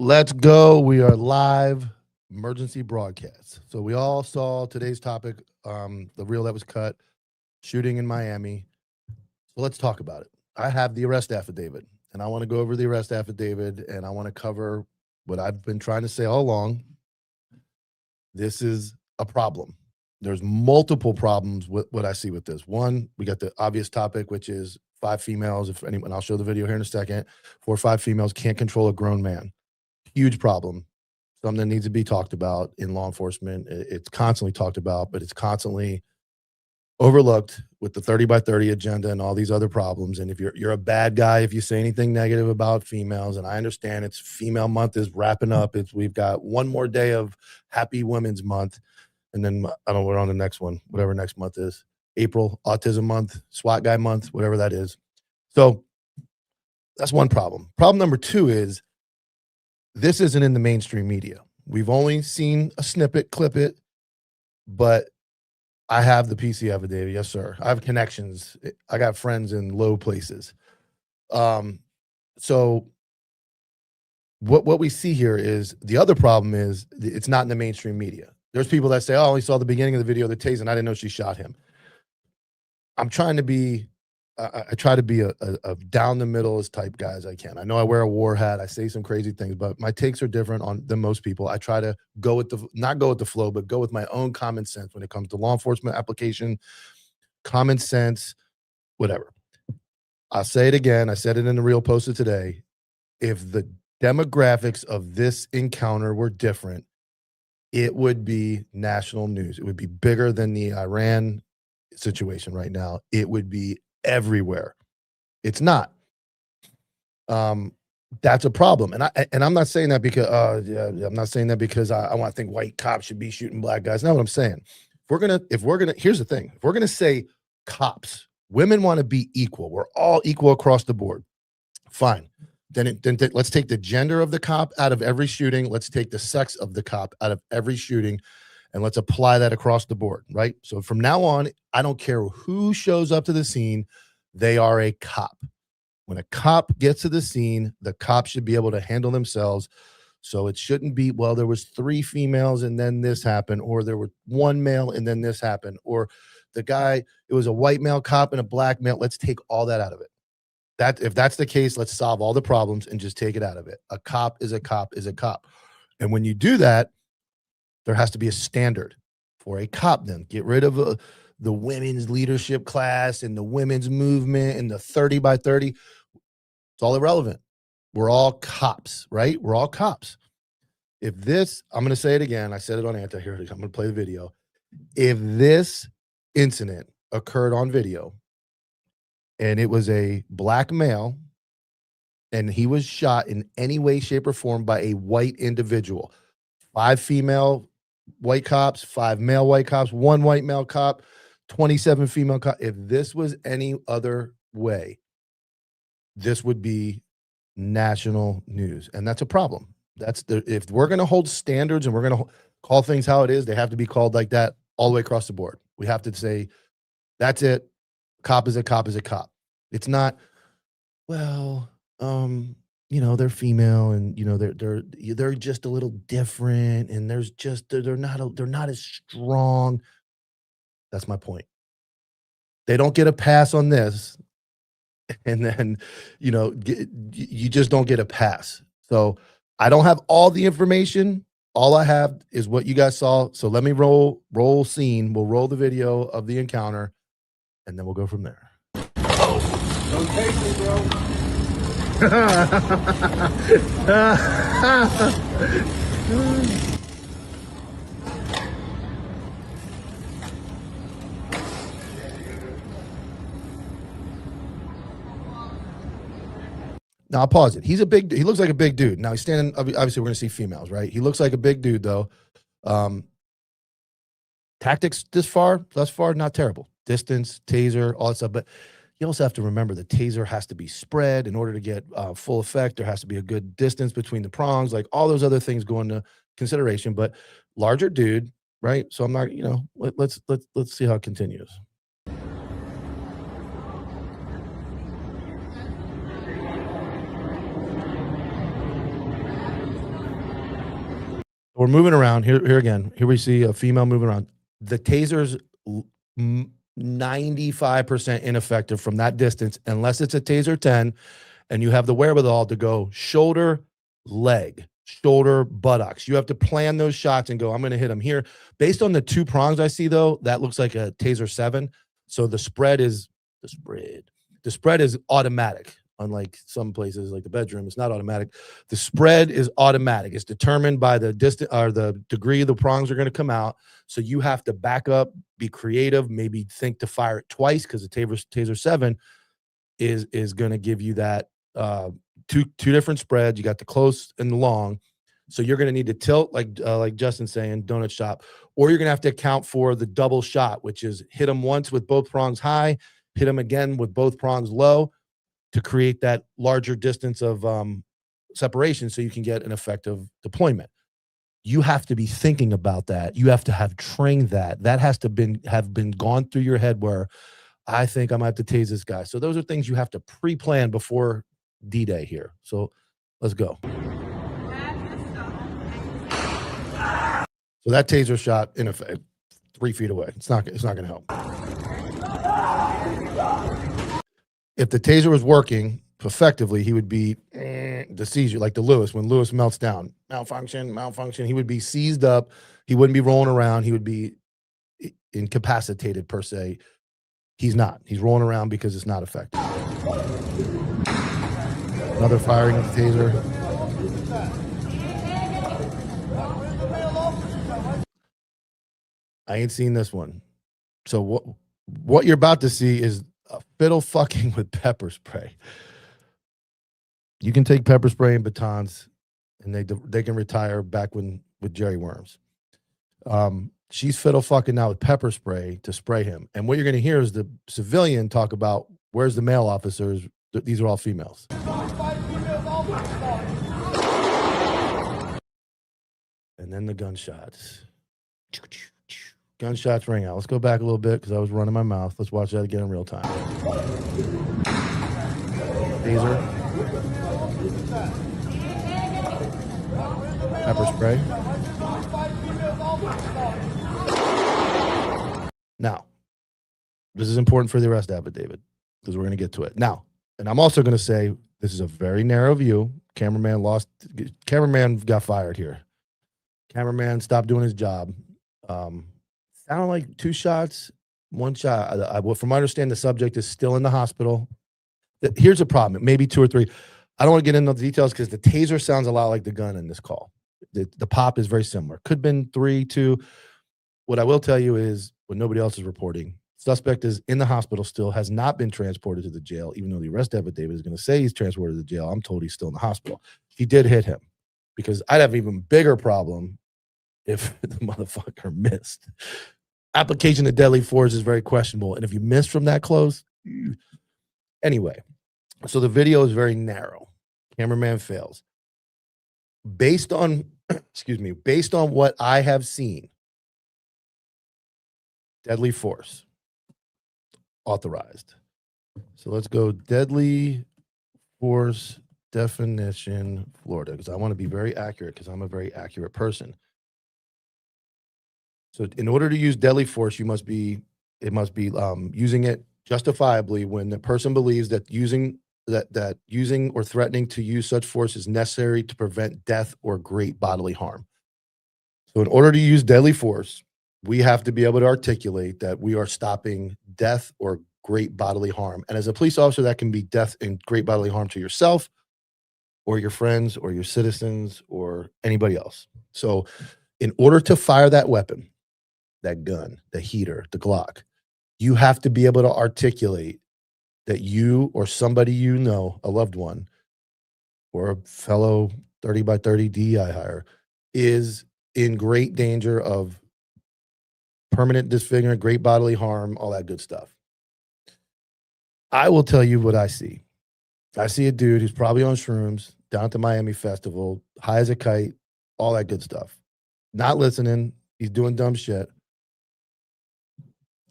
Let's go. We are live emergency broadcast. So we all saw today's topic, the reel that was cut, shooting in Miami. So let's talk about it. I have the arrest affidavit, and I want to go over the arrest affidavit, and I want to cover what I've been trying to say all along. This is a problem. There's multiple problems with what I see with this. One, we got the obvious topic, which is 5 females. If anyone, I'll show the video here in a second. 4 or 5 females can't control a grown man. Huge problem. Something that needs to be talked about in law enforcement. It's constantly talked about, but it's constantly overlooked with the 30 by 30 agenda and all these other problems. And if you're a bad guy, if you say anything negative about females, and I understand it's female month is wrapping up. We've got one more day of Happy Women's Month. And then I don't know, we're on the next one, whatever next month is. April, Autism Month, SWAT Guy Month, whatever that is. So that's one problem. Problem number 2 is this isn't in the mainstream media. We've only seen a snippet, clip it, but I have the PC affidavit. Yes, sir. I have connections. I got friends in low places. So what we see here is the other problem is it's not in the mainstream media. There's people that say, oh, we saw the beginning of the video, the tasing. I didn't know she shot him. I'm trying to be, I try to be a down the middle as type guy as I can. I know I wear a war hat. I say some crazy things, but my takes are different than most people. I try to go with not go with the flow, but go with my own common sense when it comes to law enforcement application, common sense, whatever. I'll say it again. I said it in the reel posted today. If the demographics of this encounter were different, it would be national news. It would be bigger than the Iran situation right now. It would be everywhere. It's not. That's a problem. And I'm not saying that because I'm not saying that because I want to think white cops should be shooting black guys. Not what I'm saying. If we're gonna, here's the thing. If we're gonna say cops, women want to be equal. We're all equal across the board. Fine. Then let's take the gender of the cop out of every shooting. Let's take the sex of the cop out of every shooting, and let's apply that across the board, right? So from now on, I don't care who shows up to the scene. They are a cop. When a cop gets to the scene, the cop should be able to handle themselves. So it shouldn't be, well, there was 3 females and then this happened, or there were 1 male and then this happened, or the guy, it was a white male cop and a black male. Let's take all that out of it. If that's the case, let's solve all the problems and just take it out of it. A cop is a cop is a cop. And when you do that, there has to be a standard for a cop. Then get rid of the women's leadership class and the women's movement and the 30 by 30. It's all irrelevant. We're all cops, right? We're all cops. If this, I'm going to say it again. I said it on Anti here. I'm going to play the video. If this incident occurred on video and it was a black male and he was shot in any way, shape, or form by a white individual, 5 female white cops, 5 male white cops, 1 white male cop, 27 female cops. If this was any other way, this would be national news. And that's a problem. If we're going to hold standards and we're going to call things how it is, they have to be called like that all the way across the board. We have to say, that's it. Cop is a cop is a cop. It's not, well, they're female and they're just a little different and they're not as strong. That's my point. They don't get a pass on this, and then you just don't get a pass. So I don't have all the information. All I have is what you guys saw. So let me roll scene. We'll roll the video of the encounter, and then we'll go from there. Don't take me, bro. Now I'll pause it. He looks like a big dude. Now he's standing, obviously we're going to see females, right? He looks like a big dude though. Tactics thus far, not terrible. Distance, taser, all that stuff. But you also have to remember the taser has to be spread in order to get full effect. There has to be a good distance between the prongs, like all those other things go into consideration. But larger dude, right? So I'm not, let's see how it continues. We're moving around here again. Here we see a female moving around. The taser's 95% ineffective from that distance, unless it's a taser 10 and you have the wherewithal to go shoulder, leg, shoulder, buttocks. You have to plan those shots and go, I'm going to hit him here. Based on the 2 prongs I see, though, that looks like a taser 7. So the spread is automatic. Unlike some places like the bedroom, it's not automatic. The spread is automatic. It's determined by the distance or the degree the prongs are going to come out. So you have to back up, be creative, maybe think to fire it twice, because the taser 7 is going to give you that two different spreads. You got the close and the long. So you're going to need to tilt, like Justin's saying, donut shop, or you're going to have to account for the double shot, which is hit them once with both prongs high, hit them again with both prongs low, to create that larger distance of separation so you can get an effective deployment. You have to be thinking about that. You have to have trained that. That has to have been gone through your head where I think I might have to tase this guy. So those are things you have to pre-plan before D-Day here. So let's go. So that taser shot, in effect, 3 feet away. It's not going to help. If the taser was working effectively, he would be the seizure, like the Lewis, when Lewis melts down, malfunction. He would be seized up. He wouldn't be rolling around. He would be incapacitated per se. He's not. He's rolling around because it's not effective. Another firing of the taser. I ain't seen this one. So what you're about to see is a fiddle fucking with pepper spray. You can take pepper spray and batons, and they can retire back with Jerry Worms. She's fiddle fucking now with pepper spray to spray him. And what you're going to hear is the civilian talk about, where's the male officers? These are all females. And then the gunshots. Gunshots ring out. Let's go back a little bit because I was running my mouth. Let's watch that again in real time. Taser. Pepper spray. Now, this is important for the arrest affidavit because we're going to get to it. Now, and I'm also going to say this is a very narrow view. Cameraman got fired here. Cameraman stopped doing his job. Sounded like 2 shots, 1 shot. From my understanding, the subject is still in the hospital. Here's a problem. Maybe 2 or 3. I don't want to get into the details because the taser sounds a lot like the gun in this call. The pop is very similar. Could have been 3, 2. What I will tell you is what nobody else is reporting. Suspect is in the hospital still, has not been transported to the jail, even though the arrest affidavit is going to say he's transported to the jail. I'm told he's still in the hospital. He did hit him, because I'd have an even bigger problem if the motherfucker missed. Application of deadly force is very questionable. And if you miss from that close, anyway, so the video is very narrow. Cameraman fails. Based on, based on what I have seen, deadly force authorized. So let's go deadly force definition, Florida, because I want to be very accurate because I'm a very accurate person. So in order to use deadly force, it must be using it justifiably when the person believes that using or threatening to use such force is necessary to prevent death or great bodily harm. So in order to use deadly force, we have to be able to articulate that we are stopping death or great bodily harm. And as a police officer, that can be death and great bodily harm to yourself or your friends or your citizens or anybody else. So in order to fire that weapon, that gun, the heater, the Glock, you have to be able to articulate that you or somebody you know, a loved one, or a fellow 30 by 30 DEI hire, is in great danger of permanent disfigurement, great bodily harm, all that good stuff. I will tell you what I see. I see a dude who's probably on shrooms down at the MiamI festival, high as a kite, all that good stuff. Not listening. He's doing dumb shit.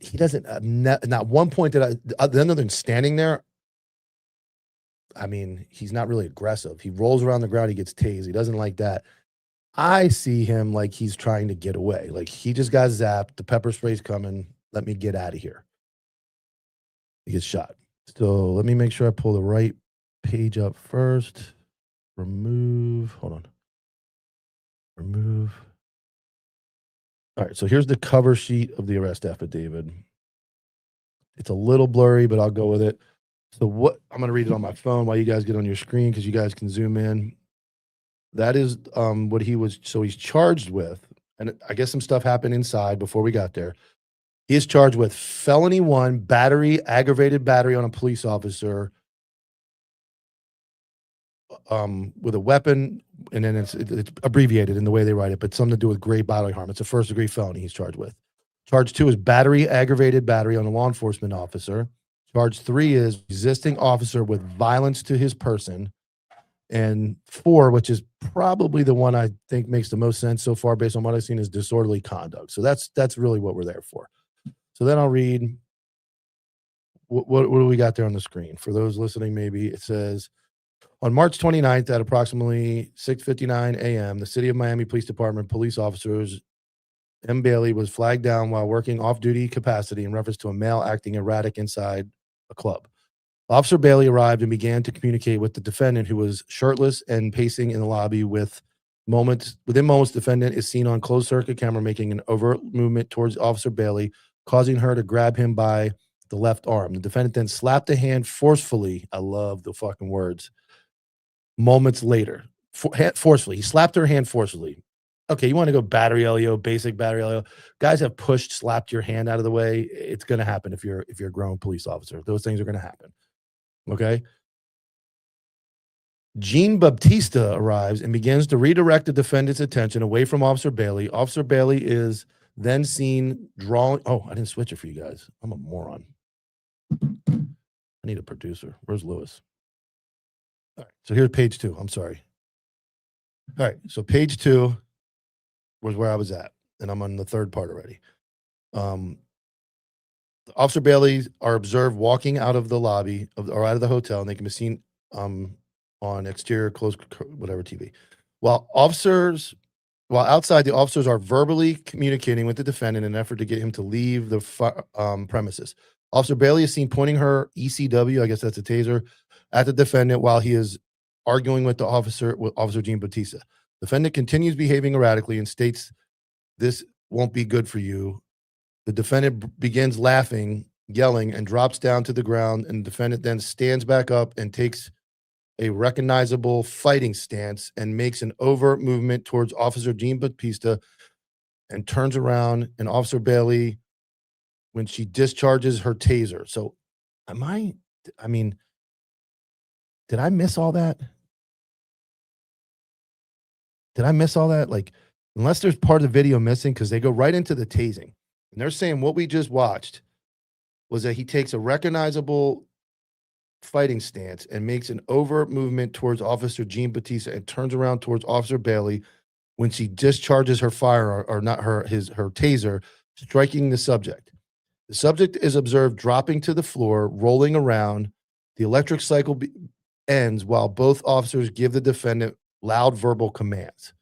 He doesn't, not one point that other than standing there, I mean, he's not really aggressive. He rolls around the ground, he gets tased. He doesn't like that. I see him like he's trying to get away. Like he just got zapped. The pepper spray's coming. Let me get out of here. He gets shot. So let me make sure I pull the right page up first. Remove. Hold on. Remove. All right. So here's the cover sheet of the arrest affidavit. It's a little blurry, but I'll go with it. So what I'm going to read it on my phone while you guys get on your screen because you guys can zoom in. That is what he was. So he's charged with, and I guess some stuff happened inside before we got there. He is charged with felony 1, battery, aggravated battery on a police officer with a weapon, and then it's abbreviated in the way they write it, but something to do with grave bodily harm. It's a first-degree felony he's charged with. Charge 2 is battery, aggravated battery on a law enforcement officer. Charge 3 is resisting officer with violence to his person. And 4, which is probably the one I think makes the most sense so far based on what I've seen, is disorderly conduct. So that's really what we're there for. So then I'll read what do we got there on the screen? For those listening, maybe it says, on March 29th at approximately 6:59 a.m., the City of Miami Police Department police officers M. Bailey was flagged down while working off-duty capacity in reference to a male acting erratic inside a club. Officer Bailey arrived and began to communicate with the defendant, who was shirtless and pacing in the lobby. Within moments, defendant is seen on closed-circuit camera making an overt movement towards Officer Bailey, causing her to grab him by the left arm. The defendant then slapped the hand forcefully. I love the fucking words. Moments later, forcefully. He slapped her hand forcefully. Okay, you want to go battery LEO, basic battery LEO. Guys have slapped your hand out of the way. It's going to happen if you're a grown police officer. Those things are going to happen. Okay. Jean Baptista arrives and begins to redirect the defendant's attention away from Officer Bailey. Officer Bailey is then seen drawing. Oh, I didn't switch it for you guys. I'm a moron. I need a producer. Where's Lewis? All right. So here's page 2. I'm sorry. All right. So page 2 was where I was at, and I'm on the third part already. Officer Bailey are observed walking out of the lobby or out of the hotel, and they can be seen on exterior closed whatever TV. While outside, the officers are verbally communicating with the defendant in an effort to get him to leave the premises. Officer Bailey is seen pointing her ECW, I guess that's a taser, at the defendant while he is arguing with Officer Jean Baptista. Defendant continues behaving erratically and states, "This won't be good for you." The defendant begins laughing, yelling, and drops down to the ground, and the defendant then stands back up and takes a recognizable fighting stance and makes an overt movement towards Officer Jean Baptista and turns around, and Officer Bailey, when she discharges her taser. So did I miss all that? Did I miss all that? Like, unless there's part of the video missing, because they go right into the tasing. And they're saying what we just watched was that he takes a recognizable fighting stance and makes an overt movement towards Officer Jean Baptista and turns around towards Officer Bailey when she discharges her firearm, or not her taser, striking the subject. The subject is observed dropping to the floor, rolling around. The electric cycle ends while both officers give the defendant loud verbal commands.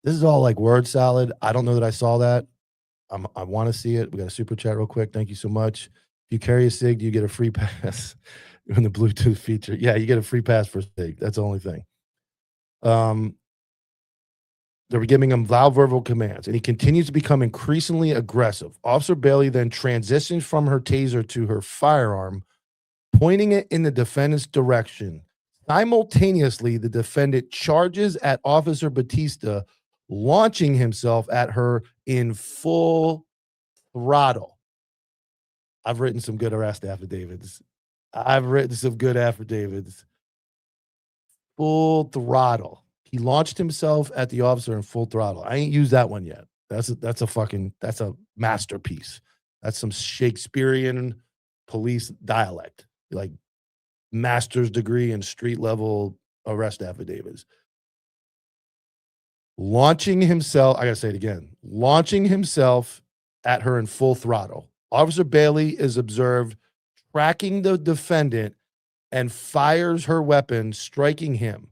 This is all like word salad. I don't know that I saw that. I want to see it. We got a super chat real quick. Thank you so much. If you carry a SIG, you get a free pass in the Bluetooth feature. Yeah, you get a free pass for SIG. That's the only thing. They were giving him loud verbal commands, and he continues to become increasingly aggressive. Officer Bailey then transitions from her taser to her firearm, pointing it in the defendant's direction. Simultaneously, the defendant charges at Officer Baptista, launching himself at her in full throttle. I've written some good arrest affidavits. Full throttle. He launched himself at the officer in full throttle. I ain't used that one yet. That's a masterpiece. That's some Shakespearean police dialect, like master's degree in street level arrest affidavits. Launching himself, I gotta say it again, launching himself at her in full throttle. Officer Bailey is observed tracking the defendant and fires her weapon, striking him.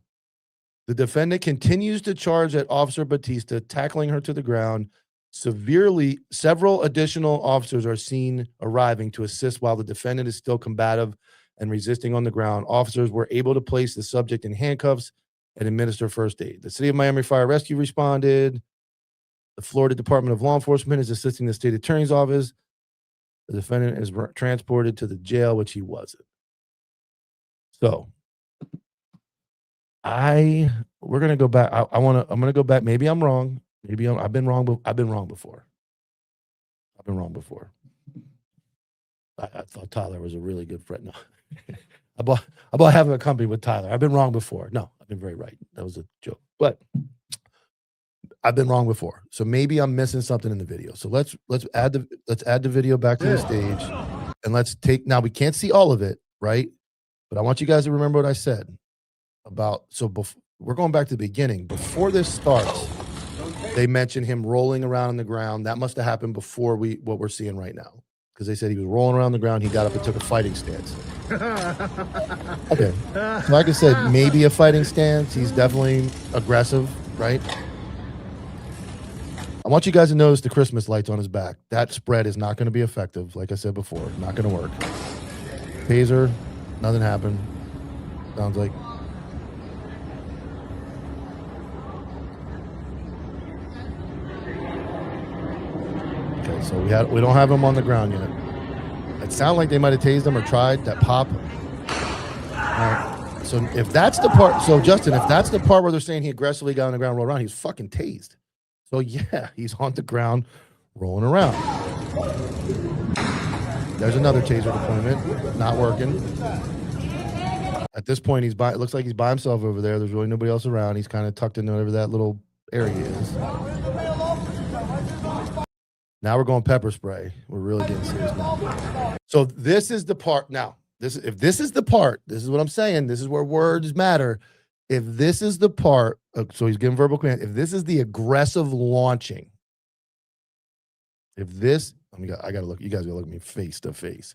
The defendant continues to charge at Officer Batista, tackling her to the ground. Several additional officers are seen arriving to assist while the defendant is still combative and resisting on the ground. Officers were able to place the subject in handcuffs and administer first aid. The City of Miami Fire Rescue responded. The Florida Department of Law Enforcement is assisting the state attorney's office. The defendant is transported to the jail, which he wasn't. So we're gonna go back. I'm gonna go back. Maybe I'm wrong. I've been wrong. I've been wrong before. I thought Tyler was a really good friend. No, about having a company with Tyler. I've been wrong before. No, I've been very right. That was a joke, but I've been wrong before. So maybe I'm missing something in the video. So let's add the video back to the stage, and let's take. Now we can't see all of it, right? But I want you guys to remember what I said about. So we're going back to the beginning. Before this starts, they mentioned him rolling around on the ground. That must have happened before what we're seeing right now, because they said he was rolling around the ground. He got up and took a fighting stance. Okay, like I said, maybe a fighting stance. He's definitely aggressive, right? I want you guys to notice the Christmas lights on his back. That spread is not going to be effective. Like I said before, not going to work. Taser, nothing happened. Sounds like. Okay, so we don't have him on the ground yet. It sounded like they might have tased him or tried that pop. So if that's the part, so Justin, if that's the part where they're saying he aggressively got on the ground, rolled around, he's fucking tased. So yeah, he's on the ground, rolling around. There's another taser deployment, not working. At this point, it looks like he's by himself over there. There's really nobody else around. He's kind of tucked into whatever that little area is. Now we're going pepper spray. We're really getting serious now. So this is the part. Now, if this is the part, this is what I'm saying. This is where words matter. If this is the part, so he's giving verbal command. If this is the aggressive launching, I gotta look. You guys gotta look at me face to face.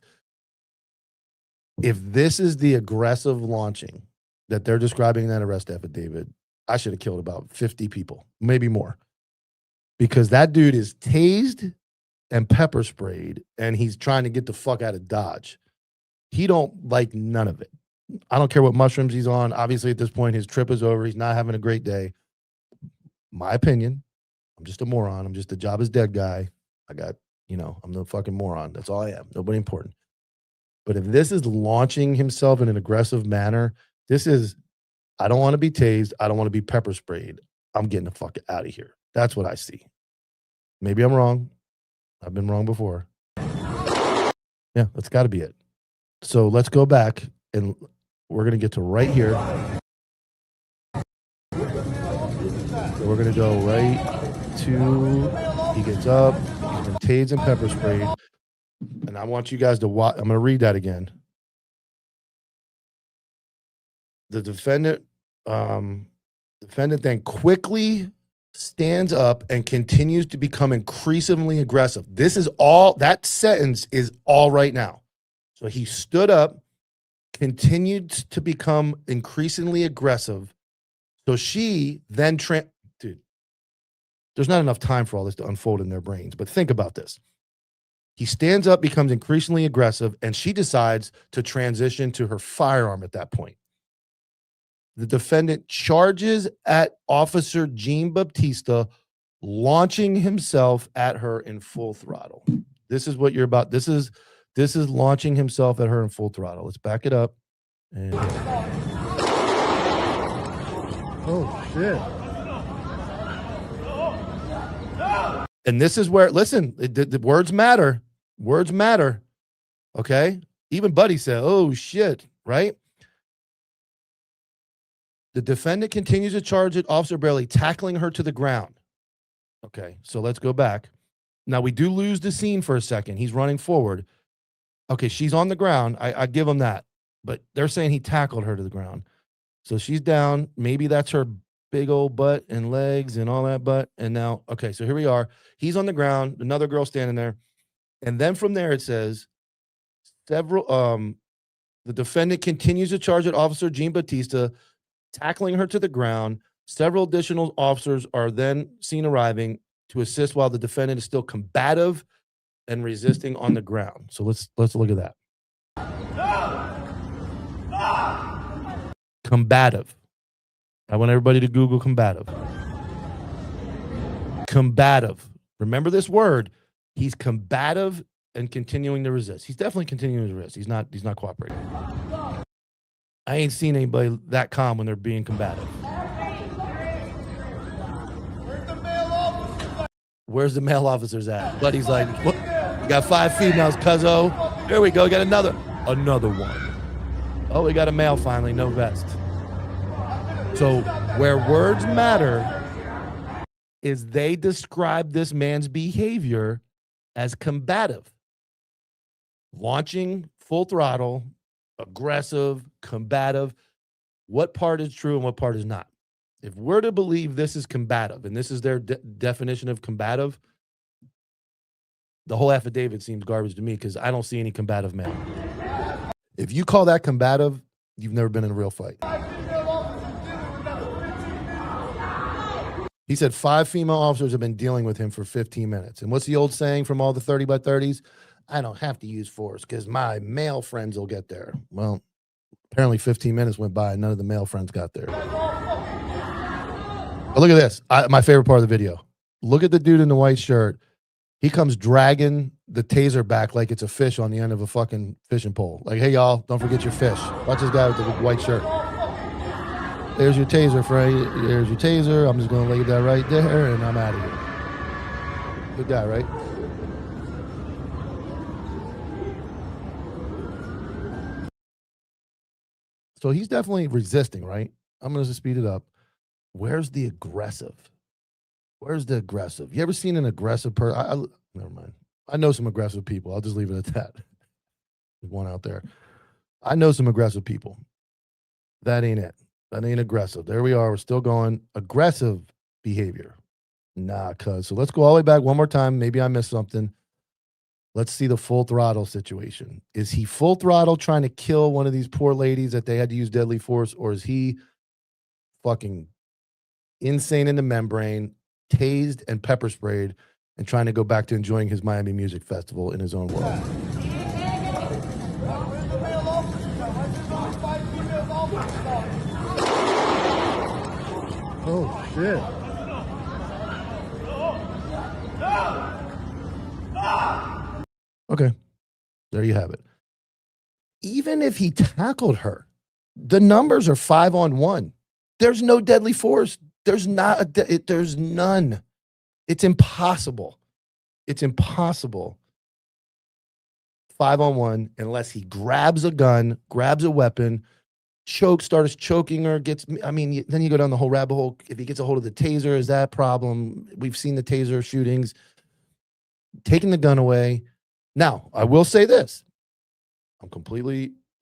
If this is the aggressive launching that they're describing in that arrest affidavit, I should have killed about 50 people, maybe more, because that dude is tased and pepper sprayed, and he's trying to get the fuck out of Dodge. He don't like none of it. I don't care what mushrooms he's on. Obviously, at this point, his trip is over. He's not having a great day. My opinion. I'm just a moron. I'm just a job is dead guy. I'm the fucking moron. That's all I am. Nobody important. But if this is launching himself in an aggressive manner, I don't want to be tased. I don't want to be pepper sprayed. I'm getting the fuck out of here. That's what I see. Maybe I'm wrong. I've been wrong before. Yeah, that's got to be it. So let's go back, and we're going to get to right here. So we're going to go right to, he gets up, he's been tased and pepper sprayed. And I want you guys to watch. I'm going to read that again. The defendant then quickly stands up and continues to become increasingly aggressive. This is all, that sentence is all right now. So he stood up, continued to become increasingly aggressive. So she then, dude, there's not enough time for all this to unfold in their brains, but think about this. He stands up, becomes increasingly aggressive, and she decides to transition to her firearm at that point. The defendant charges at Officer Jean Baptista, launching himself at her in full throttle. This is what you're about. This is launching himself at her in full throttle. Let's back it up. And Oh, shit. And this is where, listen, the words matter. Words matter. Okay? Even Buddy said, oh, shit, right? The defendant continues to charge at Officer Bailey, tackling her to the ground. Okay, so let's go back. Now, we do lose the scene for a second. He's running forward. Okay, she's on the ground. I give him that. But they're saying he tackled her to the ground. So she's down. Maybe that's her big old butt and legs and all that butt. And now, okay, so here we are. He's on the ground. Another girl standing there. And then from there, it says, the defendant continues to charge at Officer Jean Baptista, tackling her to the ground. Several additional officers are then seen arriving to assist while the defendant is still combative and resisting on the ground. So let's look at that. Combative. I want everybody to Google combative. Combative. Remember this word. He's combative and continuing to resist. He's definitely continuing to resist. He's not cooperating. I ain't seen anybody that calm when they're being combative. Where's the male officers at? Buddy's like, look, we got 5 females, cuzzo. Here we go. Got another one. Oh, we got a male finally, no vest. So where words matter is they describe this man's behavior as combative. Launching full throttle, aggressive, combative. What part is true and what part is not? If we're to believe this is combative, and this is their definition of combative, the whole affidavit seems garbage to me because I don't see any combative male. If you call that combative, you've never been in a real fight. He said 5 female officers have been dealing with him for 15 minutes. And what's the old saying from all the 30 by 30s? I don't have to use force because my male friends will get there. Well, apparently 15 minutes went by and none of the male friends got there. But look at this. My favorite part of the video. Look at the dude in the white shirt. He comes dragging the taser back like it's a fish on the end of a fucking fishing pole. Like, hey, y'all, don't forget your fish. Watch this guy with the white shirt. There's your taser, Frey. There's your taser. I'm just going to lay that right there, and I'm out of here. Good guy, right? So he's definitely resisting, right? I'm going to speed it up. Where's the aggressive? Where's the aggressive? You ever seen an aggressive person? Never mind. I know some aggressive people. I'll just leave it at that. There's one out there. I know some aggressive people. That ain't it. That ain't aggressive. There we are. We're still going. Aggressive behavior. Nah, cuz. So let's go all the way back one more time. Maybe I missed something. Let's see the full throttle situation. Is he full throttle trying to kill one of these poor ladies that they had to use deadly force, or is he fucking insane in the membrane, tased and pepper sprayed, and trying to go back to enjoying his Miami music festival in his own world? Oh, shit. Okay, there you have it. Even if he tackled her, the numbers are 5-on-1. There's no deadly force. There's none. It's impossible. It's impossible. 5-on-1 unless he grabs a gun, grabs a weapon, starts choking her, then you go down the whole rabbit hole. If he gets a hold of the taser, is that a problem? We've seen the taser shootings. Taking the gun away. Now, I will say this.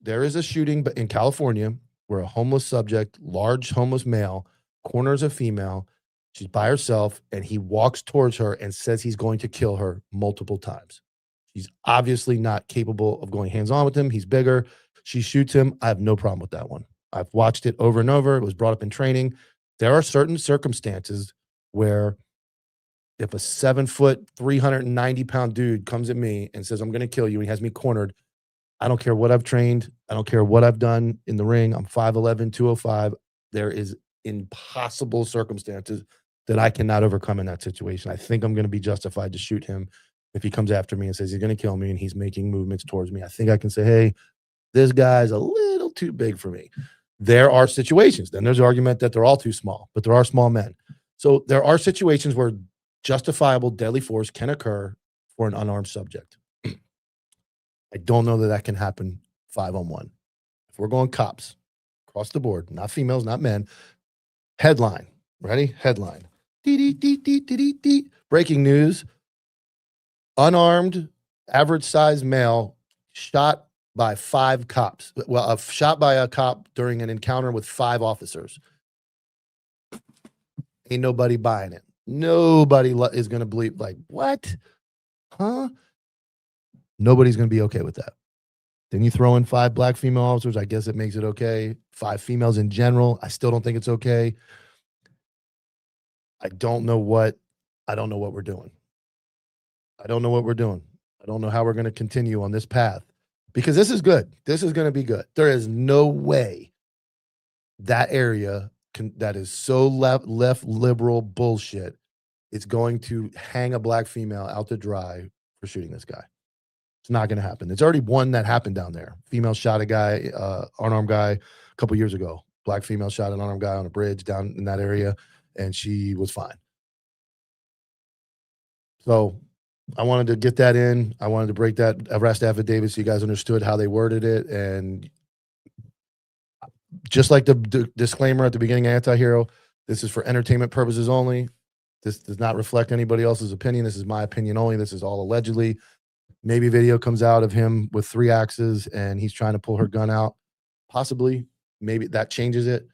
There is a shooting in California where a homeless subject, large homeless male, corners a female. She's by herself, and he walks towards her and says he's going to kill her multiple times. She's obviously not capable of going hands-on with him. He's bigger. She shoots him. I have no problem with that one. I've watched it over and over. It was brought up in training. There are certain circumstances where if a 7-foot, 390-pound dude comes at me and says, I'm going to kill you, and he has me cornered, I don't care what I've trained. I don't care what I've done in the ring. I'm 5'11", 205. There is impossible circumstances that I cannot overcome in that situation. I think I'm going to be justified to shoot him if he comes after me and says he's going to kill me and he's making movements towards me. I think I can say, hey, this guy's a little too big for me. There are situations. Then there's the argument that they're all too small, but there are small men. So there are situations where justifiable deadly force can occur for an unarmed subject. I don't know that can happen 5-on-1. If we're going cops across the board, not females, not men. Headline. Ready? Headline. Breaking news. Unarmed, average size male shot by 5 cops. Well, shot by a cop during an encounter with 5 officers. Ain't nobody buying it. Nobody is going to believe, like, what? Huh? Nobody's going to be okay with that. Then you throw in 5 black female officers. I guess it makes it okay. 5 females in general. I still don't think it's okay. I don't know what we're doing. I don't know what we're doing. I don't know how we're going to continue on this path because this is good. This is going to be good. There is no way that area that is so left liberal bullshit is going to hang a black female out to dry for shooting this guy. It's not going to happen. There's already one that happened down there. Female shot a guy, unarmed guy, a couple years ago. Black female shot an unarmed guy on a bridge down in that area, and she was fine. So I wanted to get that in. I wanted to break that arrest affidavit so you guys understood how they worded it. And just like the disclaimer at the beginning of Anti-Hero, this is for entertainment purposes only. This does not reflect anybody else's opinion. This is my opinion only. This is all allegedly. Maybe video comes out of him with 3 axes and he's trying to pull her gun out. Possibly. Maybe that changes it.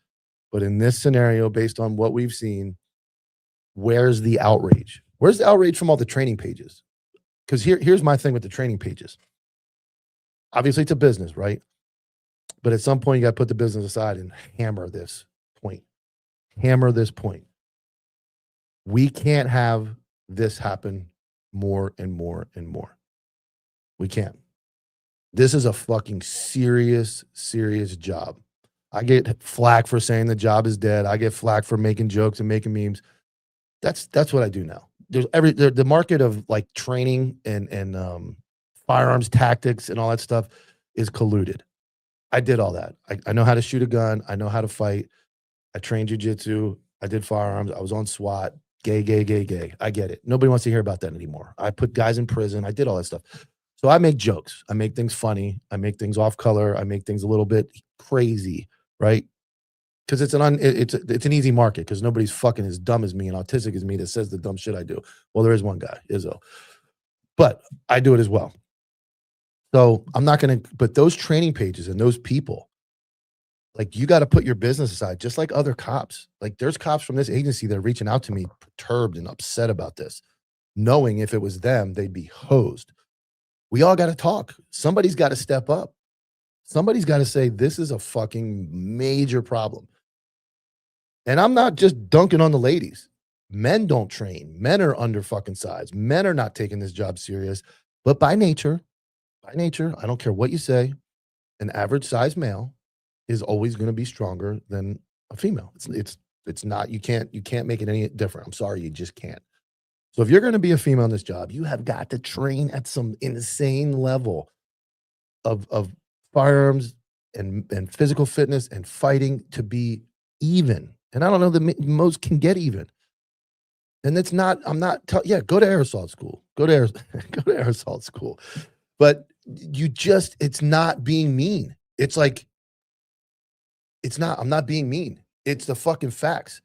But in this scenario, based on what we've seen, where's the outrage? Where's the outrage from all the training pages? Because here's my thing with the training pages. Obviously, it's a business, right? But at some point, you got to put the business aside and hammer this point. Hammer this point. We can't have this happen more and more and more. We can't. This is a fucking serious, serious job. I get flack for saying the job is dead. I get flack for making jokes and making memes. That's what I do now. There's the market of like training and firearms tactics and all that stuff is colluded. I did all that. I know how to shoot a gun. I know how to fight. I trained jiu-jitsu. I did firearms. I was on SWAT. Gay. I get it. Nobody wants to hear about that anymore. I put guys in prison. I did all that stuff. So I make jokes. I make things funny. I make things off color. I make things a little bit crazy, right? Because it's an easy market because nobody's fucking as dumb as me and autistic as me that says the dumb shit I do. Well, there is one guy, Izzo. But I do it as well. So I'm not going to, but those training pages and those people, like you got to put your business aside, just like other cops. Like there's cops from this agency that are reaching out to me perturbed and upset about this, knowing if it was them, they'd be hosed. We all got to talk. Somebody's got to step up. Somebody's got to say, this is a fucking major problem. And I'm not just dunking on the ladies. Men don't train. Men are under fucking size. Men are not taking this job serious. But by nature, I don't care what you say, an average size male is always going to be stronger than a female. It's not, you can't make it any different. I'm sorry, you just can't. So if you're going to be a female in this job, you have got to train at some insane level of firearms and physical fitness and fighting to be even. And I don't know that most can get even. And it's not, go to airsoft school. Go to airsoft school. But it's not being mean. It's like, I'm not being mean. It's the fucking facts.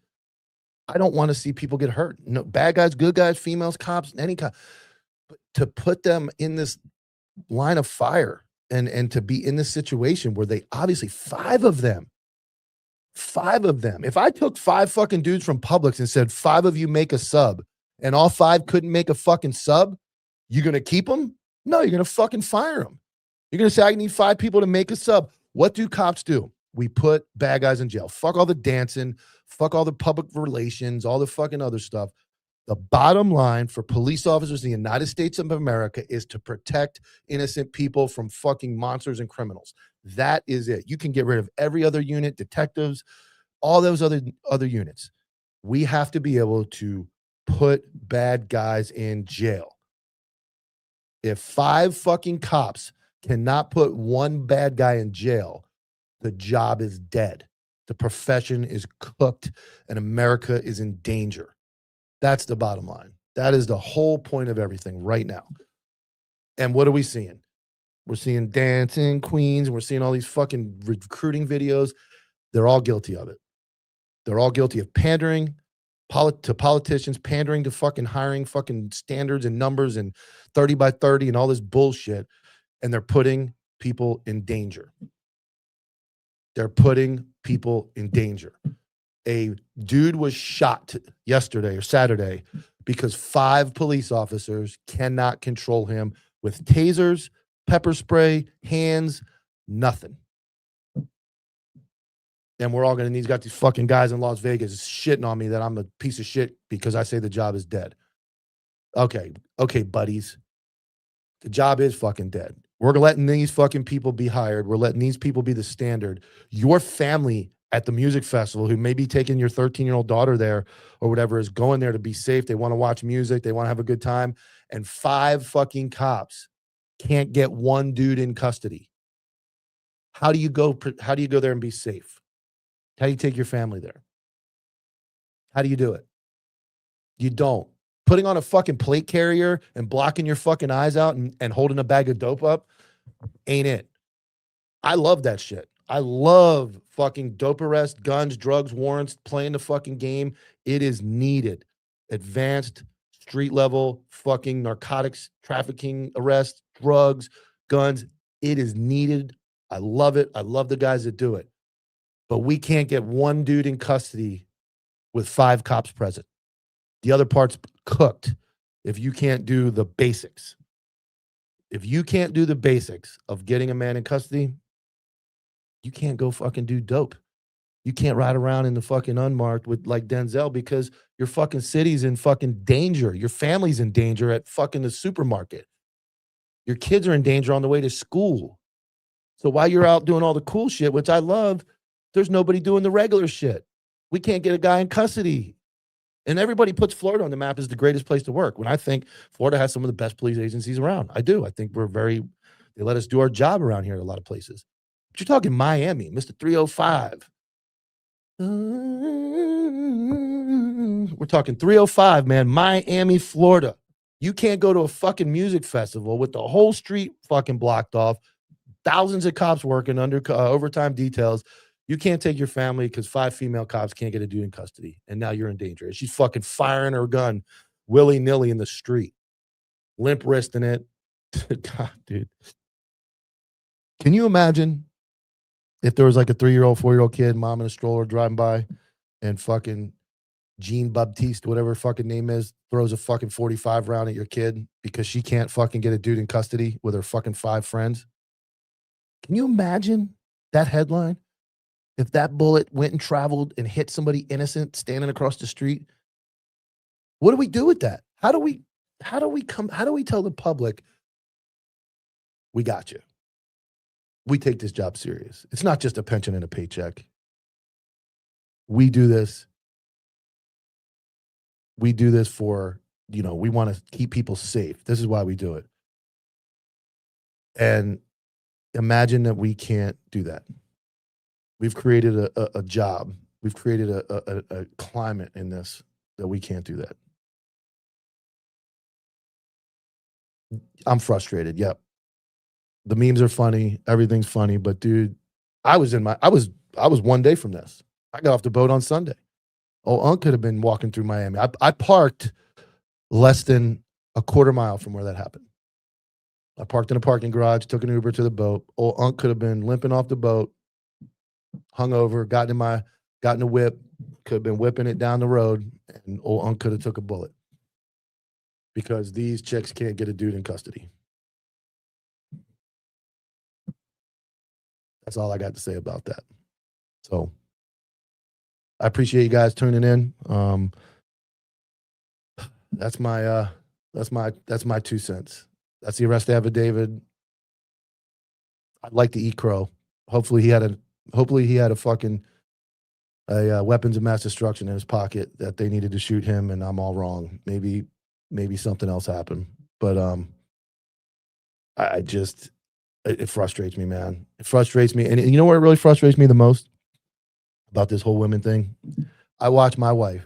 I don't want to see people get hurt. No, bad guys, good guys, females, cops, any kind. But to put them in this line of fire and to be in this situation where they obviously 5 of them. If I took 5 fucking dudes from Publix and said 5 of you make a sub and all 5 couldn't make a fucking sub, you going to keep them? No, you're going to fucking fire them. You're going to say, I need 5 people to make a sub. What do cops do? We put bad guys in jail. Fuck all the dancing. Fuck all the public relations, all the fucking other stuff. The bottom line for police officers in the United States of America is to protect innocent people from fucking monsters and criminals. That is it. You can get rid of every other unit, detectives, all those other units. We have to be able to put bad guys in jail. If 5 fucking cops cannot put 1 bad guy in jail, the job is dead. The profession is cooked and America is in danger. That's the bottom line. That is the whole point of everything right now. And what are we seeing? We're seeing dancing queens. We're seeing all these fucking recruiting videos. They're all guilty of it. They're all guilty of pandering to politicians, pandering to fucking hiring fucking standards and numbers and 30 by 30 and all this bullshit. And they're putting people in danger. They're putting people in danger. A dude was shot yesterday or Saturday because 5 police officers cannot control him with tasers, pepper spray, hands, nothing. And we're all gonna need got these fucking guys in Las Vegas shitting on me that I'm a piece of shit because I say the job is dead. Okay, buddies. The job is fucking dead. We're letting these fucking people be hired. We're letting these people be the standard. Your family at the music festival, who may be taking your 13-year-old daughter there or whatever, is going there to be safe. They want to watch music. They want to have a good time. And 5 fucking cops can't get one dude in custody. How do you go there and be safe? How do you take your family there? How do you do it? You don't. Putting on a fucking plate carrier and blocking your fucking eyes out and holding a bag of dope up ain't it. I love that shit. I love fucking dope arrest, guns, drugs, warrants, playing the fucking game. It is needed. Advanced, street level, fucking narcotics, trafficking arrests, drugs, guns. It is needed. I love it. I love the guys that do it. But we can't get one dude in custody with 5 cops present. The other part's cooked if you can't do the basics. If you can't do the basics of getting a man in custody, you can't go fucking do dope. You can't ride around in the fucking unmarked with like Denzel because your fucking city's in fucking danger. Your family's in danger at fucking the supermarket. Your kids are in danger on the way to school. So while you're out doing all the cool shit, which I love, there's nobody doing the regular shit. We can't get a guy in custody. And everybody puts Florida on the map as the greatest place to work. When I think Florida has some of the best police agencies around. I do. I think they let us do our job around here in a lot of places. But you're talking Miami, Mr. 305. We're talking 305, man. Miami, Florida. You can't go to a fucking music festival with the whole street fucking blocked off, thousands of cops working under overtime details. You can't take your family because 5 female cops can't get a dude in custody. And now you're in danger. She's fucking firing her gun willy-nilly in the street. Limp wristing it. God, dude. Can you imagine if there was like a 3-year-old, 4-year-old kid, mom in a stroller driving by and fucking Jean Baptiste, whatever her fucking name is, throws a fucking 45 round at your kid because she can't fucking get a dude in custody with her fucking 5 friends? Can you imagine that headline? If that bullet went and traveled and hit somebody innocent standing across the street, what do we do with that? How do we tell the public, we got you? We take this job serious. It's not just a pension and a paycheck. We do this. We do this for, we want to keep people safe. This is why we do it. And imagine that we can't do that. We've created a job. We've created a climate in this that we can't do that. I'm frustrated. Yep. The memes are funny. Everything's funny. But dude, I was 1 day from this. I got off the boat on Sunday. Unc could have been walking through Miami. I parked less than a quarter mile from where that happened. I parked in a parking garage, took an Uber to the boat. Unc could have been limping off the boat, hungover, got in a whip, could have been whipping it down the road, and Unc could have took a bullet. Because these chicks can't get a dude in custody. That's all I got to say about that. So I appreciate you guys tuning in. That's my 2 cents. That's the arrest affidavit. I'd like to eat crow. Hopefully he had a fucking weapons of mass destruction in his pocket that they needed to shoot him, and I'm all wrong. Maybe something else happened. But it frustrates me, man. It frustrates me. And you know what really frustrates me the most about this whole women thing? I watch my wife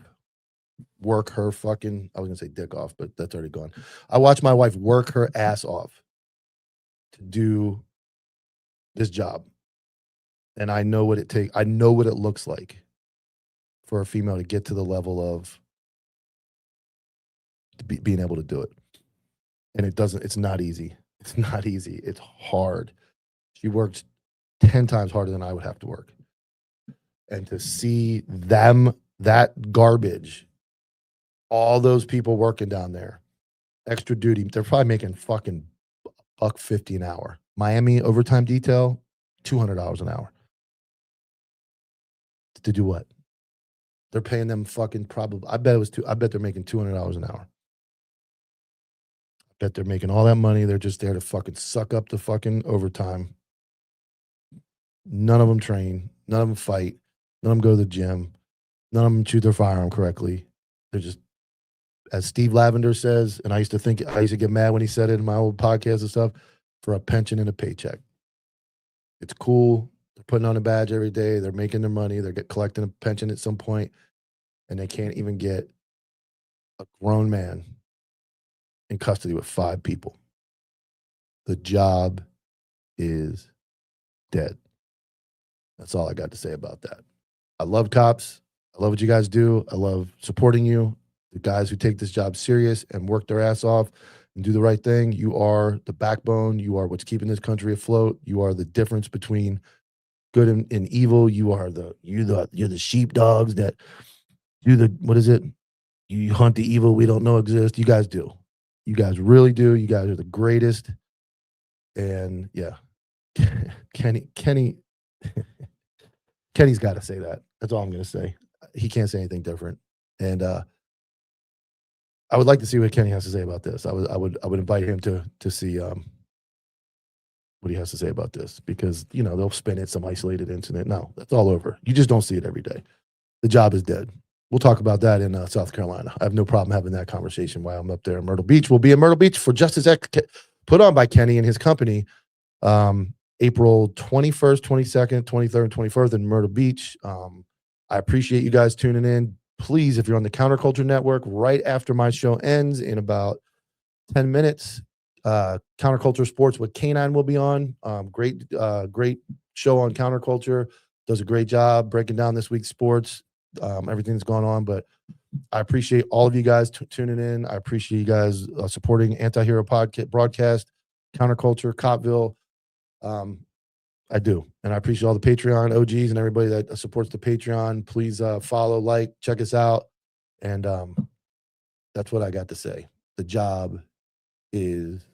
work her fucking, I was gonna say dick off, but that's already gone. I watch my wife work her ass off to do this job. And I know what it takes. I know what it looks like for a female to get to the level of being able to do it. And it's not easy. It's not easy. It's hard. She works 10 times harder than I would have to work. And to see that garbage, all those people working down there, extra duty, they're probably making fucking $150 an hour. Miami overtime detail, $200 an hour. To do what? They're paying them fucking probably. I bet they're making $200 an hour. I bet they're making all that money. They're just there to fucking suck up the fucking overtime. None of them train. None of them fight. None of them go to the gym. None of them shoot their firearm correctly. They're just, as Steve Lavender says, and I used to get mad when he said it in my old podcast and stuff, for a pension and a paycheck. It's cool. They're putting on a badge every day. They're making their money. They're collecting a pension at some point, and they can't even get a grown man in custody with 5 people. The job is dead. That's all I got to say about that. I love cops. I love what you guys do. I love supporting you. The guys who take this job serious and work their ass off and do the right thing. You are the backbone. You are what's keeping this country afloat. You are the difference between good and evil. You're the sheepdogs that do the, what is it? You hunt the evil we don't know exists. You guys do. You guys really do. You guys are the greatest. And yeah, Kenny's got to say that. That's all I'm going to say. He can't say anything different. And I would like to see what Kenny has to say about this. I would invite him to see what he has to say about this, because they'll spin it some isolated incident. No, that's all over. You just don't see it every day. The job is dead. We'll talk about that in South Carolina. I have no problem having that conversation while I'm up there in Myrtle Beach. We'll be in Myrtle Beach for Justice X put on by Kenny and his company, April 21st, 22nd, 23rd, and 24th in Myrtle Beach. I appreciate you guys tuning in. Please, if you're on the Counterculture Network, right after my show ends in about 10 minutes, Counterculture Sports with K9 will be on. Great show on counterculture. Does a great job breaking down this week's sports, everything that's going on. But I appreciate all of you guys tuning in. I appreciate you guys supporting Anti-Hero broadcast, Counterculture, Copville. I do. And I appreciate all the Patreon OGs and everybody that supports the Patreon. Please follow, like, check us out. And that's what I got to say. The job is